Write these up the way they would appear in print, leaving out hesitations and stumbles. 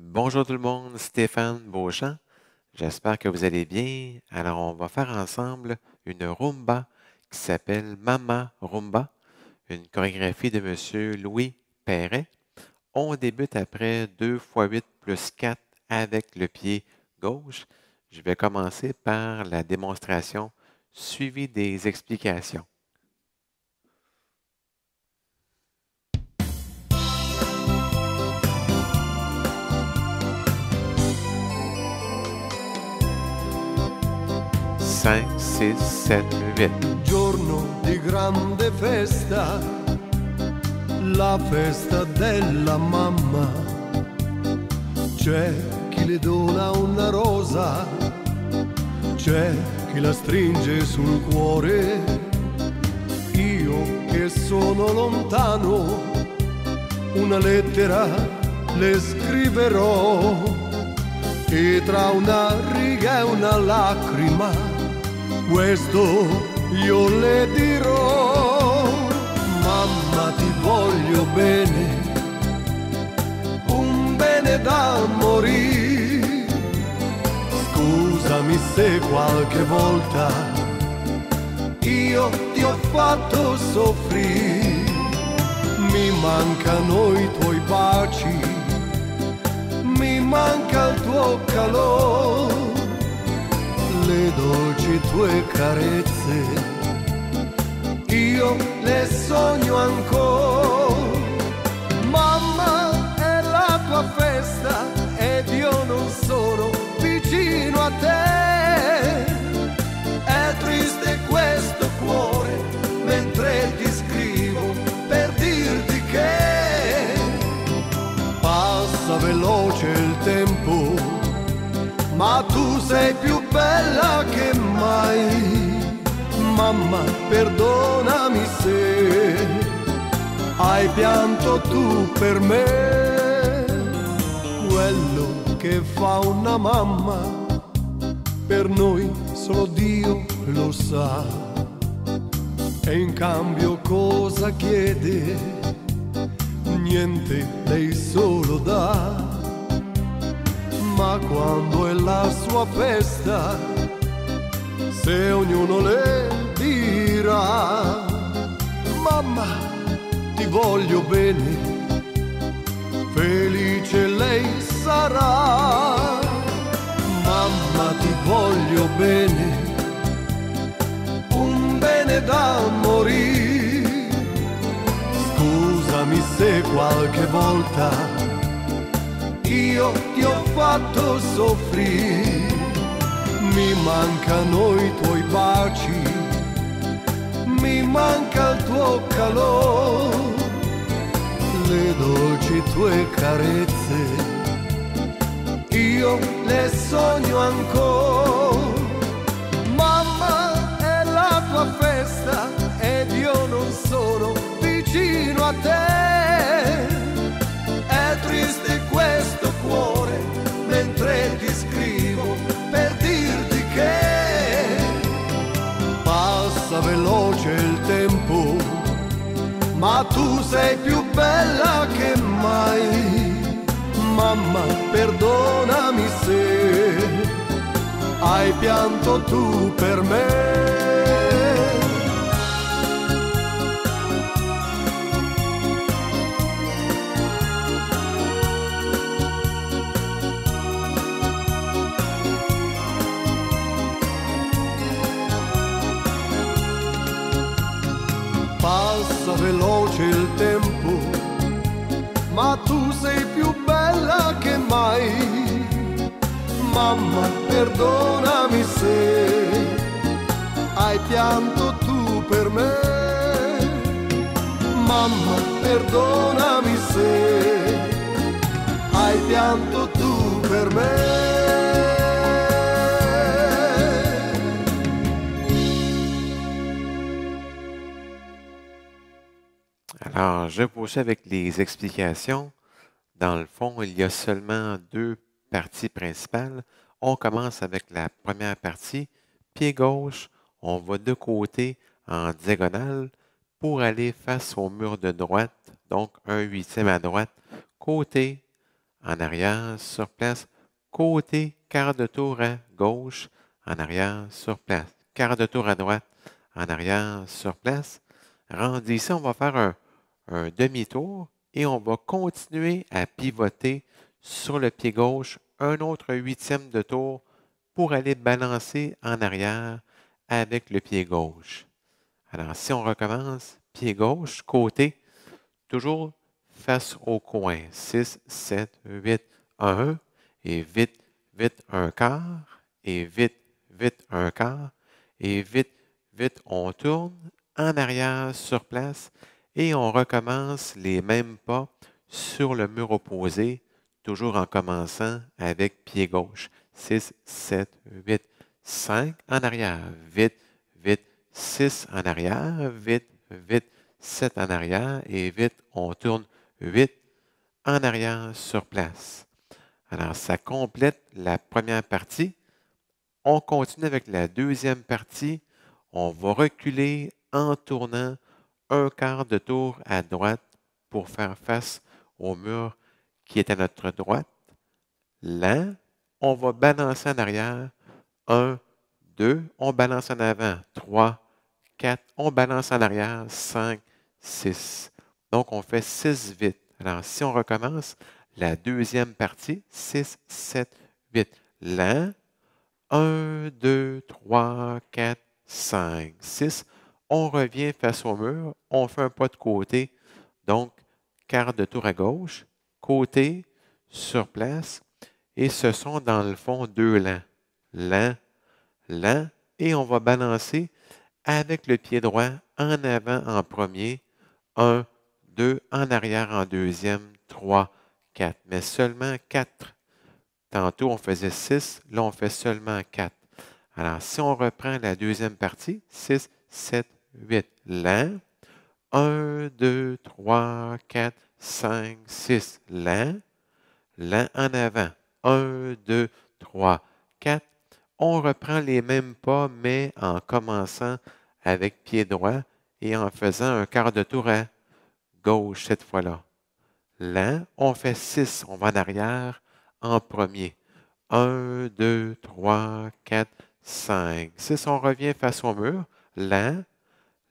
Bonjour tout le monde, Stéphane Beauchamp. J'espère que vous allez bien. Alors, on va faire ensemble une rumba qui s'appelle Mama Rumba, une chorégraphie de M. Louis Perret. On débute après 2 x 8 plus 4 avec le pied gauche. Je vais commencer par la démonstration suivie des explications. 5, 6, 7, 8. Giorno di grande festa, la festa della mamma. C'è chi le dona una rosa, c'è chi la stringe sul cuore. Io che sono lontano, una lettera le scriverò, e tra una riga e una lacrima questo io le dirò. Mamma, ti voglio bene, un bene da morire. Scusami se qualche volta io ti ho fatto soffrire. Mi mancano i tuoi baci, mi manca il tuo calore, le dolci tue carezze, io le sogno ancora. Mamma, è la tua festa ed io non sono vicino a te. È triste questo cuore mentre ti scrivo per dirti che passa veloce il tempo, ma tu sei più bella che mai. Mamma, perdonami se hai pianto tu per me. Quello che fa una mamma per noi solo Dio lo sa. E in cambio cosa chiede? Niente, lei solo dà. Ma quando è la sua festa, se ognuno le dirà mamma, ti voglio bene, felice lei sarà. Mamma, ti voglio bene, un bene da morire. Scusami se qualche volta io ti ho fatto soffrire. Mi mancano i tuoi baci, mi manca il tuo calore, le dolci tue carezze, io le sogno ancora. Mamma, è la tua festa ed io non sono vicino a te. È triste questo cuore mentre ti scrivo per dirti che passa veloce il tempo, ma tu sei più bella che mai. Mamma, perdonami se hai pianto tu per me. Passa veloce il tempo, ma tu sei più bella che mai. Mamma, perdonami se hai pianto tu per me. Mamma, perdonami se hai pianto tu per me. Alors, je poursuis avec les explications. Dans le fond, il y a seulement 2 parties principales. On commence avec la première partie. Pied gauche, on va de côté en diagonale pour aller face au mur de droite, donc un huitième à droite, côté en arrière, sur place. Côté, quart de tour à gauche, en arrière, sur place. Quart de tour à droite, en arrière, sur place. Rendu ici, on va faire un demi-tour et on va continuer à pivoter sur le pied gauche un autre huitième de tour pour aller balancer en arrière avec le pied gauche. Alors, si on recommence, pied gauche, côté, toujours face au coin. 6, 7, 8, 1, et vite, vite, un quart, et vite, vite, un quart, et vite, vite, on tourne en arrière sur place et on recommence les mêmes pas sur le mur opposé, toujours en commençant avec pied gauche. 6, 7, 8, 5 en arrière, vite, vite, 6 en arrière, vite, vite, 7 en arrière et vite, on tourne 8 en arrière sur place. Alors, ça complète la première partie. On continue avec la deuxième partie. On va reculer en tournant un quart de tour à droite pour faire face au mur qui est à notre droite. Là, on va balancer en arrière. 1, 2, on balance en avant. 3, 4, on balance en arrière. 5, 6. Donc, on fait 6 vite. Alors, si on recommence la deuxième partie, 6, 7, 8. Lent. 1, 2, 3, 4, 5, 6. On revient face au mur. On fait un pas de côté. Donc, quart de tour à gauche. Côté, sur place. Et ce sont dans le fond deux lents. Lent, lent. Et on va balancer avec le pied droit en avant en premier. 1, 2, en arrière en deuxième. 3, 4. Mais seulement 4. Tantôt, on faisait 6. Là, on fait seulement 4. Alors, si on reprend la deuxième partie, 6, 7, 8. Lent. 1, 2, 3, 4, 5, 6. Lent. Lent en avant. 1, 2, 3, 4. On reprend les mêmes pas, mais en commençant avec pied droit et en faisant un quart de tour à gauche cette fois-là. Lent, on fait 6. On va en arrière en premier. 1, 2, 3, 4, 5, 6. On revient face au mur. Lent,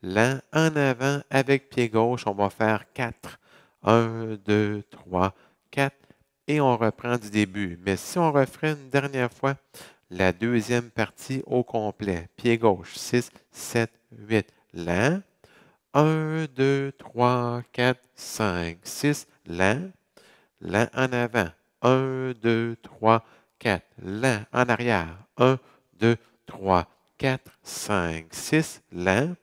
lent, en avant avec pied gauche. On va faire 4. 1, 2, 3, 4. Et on reprend du début. Mais si on referait une dernière fois la deuxième partie au complet, pied gauche, 6, 7, 8. Lent. 1, 2, 3, 4, 5, 6. Lent. Lent en avant. 1, 2, 3, 4. Lent en arrière. 1, 2, 3, 4, 5, 6. Lent.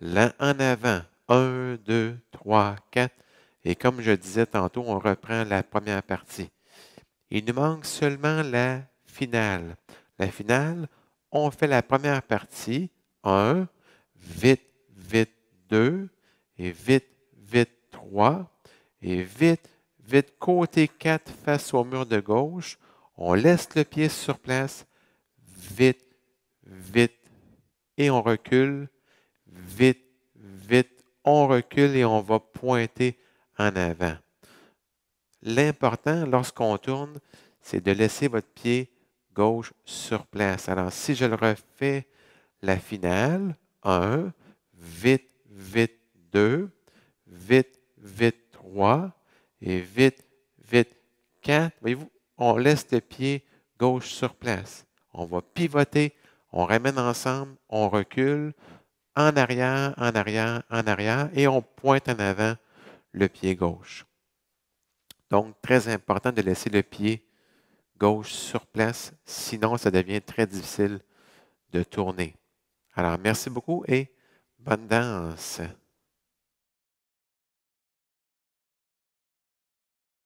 Lent en avant. 1, 2, 3, 4. Et comme je disais tantôt, on reprend la première partie. Il nous manque seulement la finale. La finale, on fait la première partie. 1, vite, vite, 2, et vite, vite, 3, et vite, vite, côté 4 face au mur de gauche. On laisse le pied sur place. Vite, vite, et on recule. Vite, vite, on recule et on va pointer en avant. L'important, lorsqu'on tourne, c'est de laisser votre pied gauche sur place. Alors, si je le refais, la finale, 1, vite, vite, 2, vite, vite, 3, et vite, vite, 4. Voyez-vous, on laisse le pied gauche sur place. On va pivoter, on ramène ensemble, on recule, en arrière, en arrière, en arrière, et on pointe en avant le pied gauche. Donc, très important de laisser le pied gauche sur place, sinon ça devient très difficile de tourner. Alors, merci beaucoup et bonne danse.